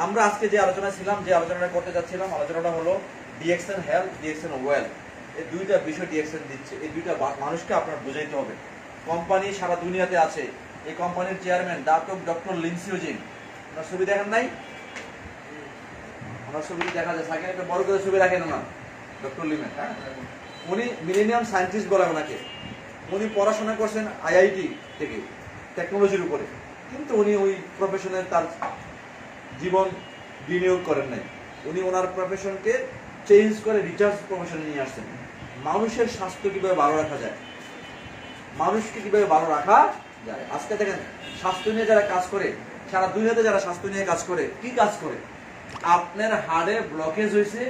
আমরা আজকে যে আলোচনা ছিলাম, যে আলোচনাটা করতে যাচ্ছিলাম, আলোচনাটা হলো ডিএক্সএন হেলথ, ডিএক্সএন ওয়েল। এই দুইটা বিষয় ডিএক্সএন দিচ্ছে, এই দুইটা মানুষকে আপনার বুঝাইতে হবে। কোম্পানি সারা দুনিয়াতে আছে, এই কোম্পানির চেয়ারম্যান ডক্টর লিন্ডসি ওজিং, ওনার ছবি দেখেন নাই? ওনার ছবি দেখা যায়, সাইকেল একটা বড় করে ছবি রাখেন না ডক্টর লিমেন, হ্যাঁ? উনি মিলেনিয়াম সায়েন্টিস্ট বলে ওনাকে। উনি পড়াশোনা করছেন আইআইটি থেকে টেকনোলজির উপরে, কিন্তু উনি ওই প্রফেশনে তার জীবন বিনিয়োগ করেন নাই। উনি ওনার প্রফেশনকে চেঞ্জ করে রিসার্চ প্রফেশনে নিয়ে আসছেন। মানুষের স্বাস্থ্য কিভাবে ভালো রাখা যায়, মানুষকে কিভাবে ভালো রাখা যায়। আজকে দেখেন স্বাস্থ্য নিয়ে যারা কাজ করে, সারা দুনিয়াতে যারা স্বাস্থ্য নিয়ে কাজ করে, কি কাজ করে? আপনার হাড়ে ব্লকেজ হয়েছে,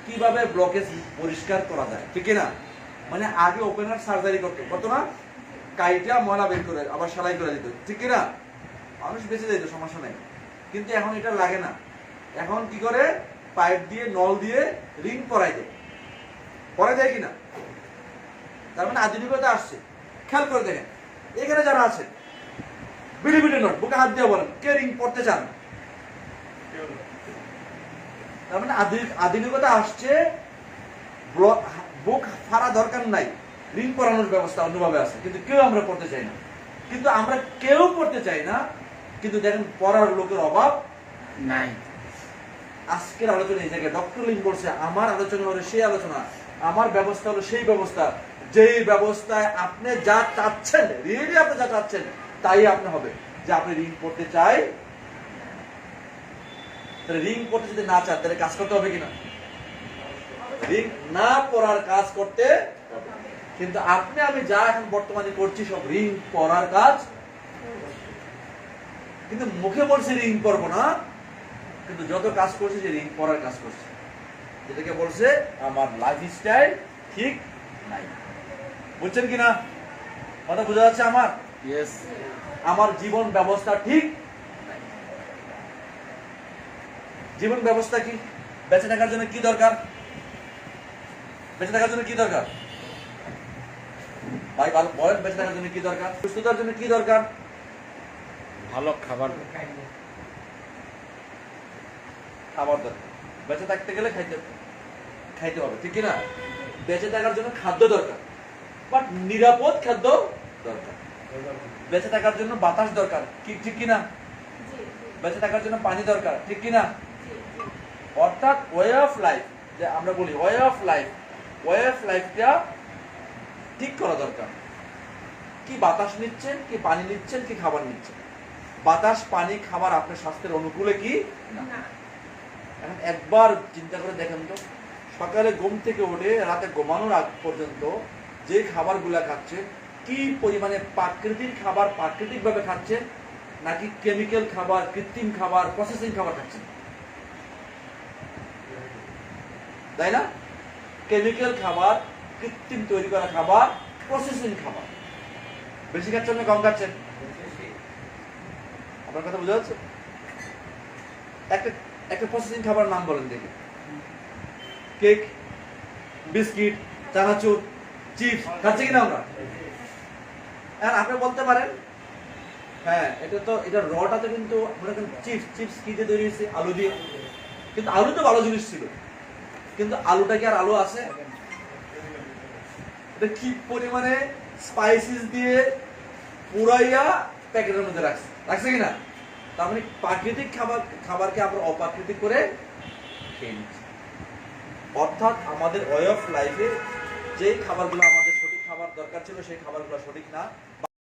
কিভাবে ব্লকেজ পরিষ্কার করা যায়, ঠিক না? মানে আগে ওপেনার সার্জারি করতো না, কাইটা ময়লা বের করে আবার সেলাই করে দিত, ঠিক না? মানুষ বেঁচে যেত, সমস্যা নেই। কিন্তু এখন এটা লাগে না। এখন কি করে? পাইপ দিয়ে, নল দিয়ে রিং পরাই দেয়। পরাই দেয় কিনা? তার মানে আধুনিকতা আসছে। খেয়াল করে দেখেন, এখানে যারা আছে বিড়ি বিড়ি নোট, বুকে হাত দিয়ে বলেন কে রিং পড়তে চান? তার মানে আধুনিকতা আসছে, বুক ফাড়া দরকার নাই, রিং পরানোর ব্যবস্থা অন্যভাবে আছে, কিন্তু কেউ আমরা পড়তে চাই না। কিন্তু আমরা কেউ পড়তে চাই না, কিন্তু দেখেন পড়ার লোকের অভাব নাই। আজকের আলোচনা এই জায়গায় ডক্টর লিন বলছে, আমার আলোচনা হলো সেই আলোচনা, আমার ব্যবস্থা হলো সেই ব্যবস্থা, যেই ব্যবস্থায় আপনি যা চাচ্ছেন, রিয়েলি আপনি যা চাচ্ছেন তাই আপনি হবে। যে আপনি রিং পড়তে চাই, তাহলে রিং পড়তে যদি না চান তাহলে কাজ করতে হবে কিনা? রিং না পড়ার কাজ করতে হবে। কিন্তু আপনি আমি যা এখন বর্তমানে করছি সব রিং পড়ার কাজ, কিন্তু মুখে বলছে রিং পরবো না, কিন্তু যত কাজ করছে যে রিং পরার কাজ করছে, যেটাকে বলছে আমার লাইফস্টাইল ঠিক নাই। বুঝছেন কিনা? কথা বোঝা যাচ্ছে আমার? ইয়েস। আমার জীবন ব্যবস্থা ঠিক নাই। জীবন ব্যবস্থা কি? বেঁচে থাকার জন্য কি দরকার? বেঁচে থাকার জন্য কি দরকার ভাই বলেন? বেঁচে থাকার জন্য কি দরকার? সুস্থতার জন্য কি দরকার? ভালো খাবার। খাবার দরকার। বেঁচে থাকতে গেলে খাইতে হবে, ঠিক কিনা? বেঁচে থাকার জন্য খাদ্য দরকার, বাট নিরাপদ খাদ্য দরকার। বেঁচে থাকার জন্য বাতাস দরকার, কি ঠিক কিনা? বেঁচে থাকার জন্য পানি দরকার, ঠিক কিনা? অর্থাৎ ওয়ে অফ লাইফ, যে আমরা বলি way of life, way of লাইফটা ঠিক করা দরকার। কি বাতাস নিচ্ছেন, কি পানি নিচ্ছেন, কি খাবার নিচ্ছেন? বাতাস, পানি, খাবার আপনার স্বাস্থ্যের অনুকূলে কি না? এখন একবার চিন্তা করে দেখেন তো, সকালে ঘুম থেকে উঠে রাতে ঘুমানোর আগ পর্যন্ত যে খাবারগুলা খাচ্ছে, কি পরিমাণে প্রাকৃতিক খাবার প্রাকৃতিক ভাবে খাচ্ছেন, নাকি কেমিক্যাল খাবার, কৃত্রিম খাবার, প্রসেসিং খাবার খাচ্ছেন? তাই না? কেমিক্যাল খাবার, কৃত্রিম তৈরি করা খাবার, প্রসেসিং খাবার বেশি খাচ্ছেন না কম খাচ্ছেন? আপনার কথা বোঝা যাচ্ছে? একটা প্রসেসিং খাবার নাম বলেন দেখি। কেক, বিস্কিট, চানাচুর, চিপস খাচ্ছে কিনা আমরা? আপনি বলতে পারেন হ্যাঁ এটা রটাতে কিন্তু মনে করেন চিপস কি দিয়ে তৈরি হয়েছে? আলু দিয়ে। কিন্তু আলু তো ভালো জিনিস ছিল, কিন্তু আলুটা কি আর আলু আছে? এটা কি পরিমাণে স্পাইসিস দিয়ে পুরাইয়া প্যাকেটের মধ্যে রাখছে কিনা? তার মানে প্রাকৃতিক খাবারকে আমরা অপ্রাকৃতিক করে খেয়ে নিচ্ছি। অর্থাৎ আমাদের ওয়ে অফ লাইফে যে খাবারগুলো আমাদের সঠিক খাবার দরকার ছিল, সেই খাবারগুলো সঠিক না।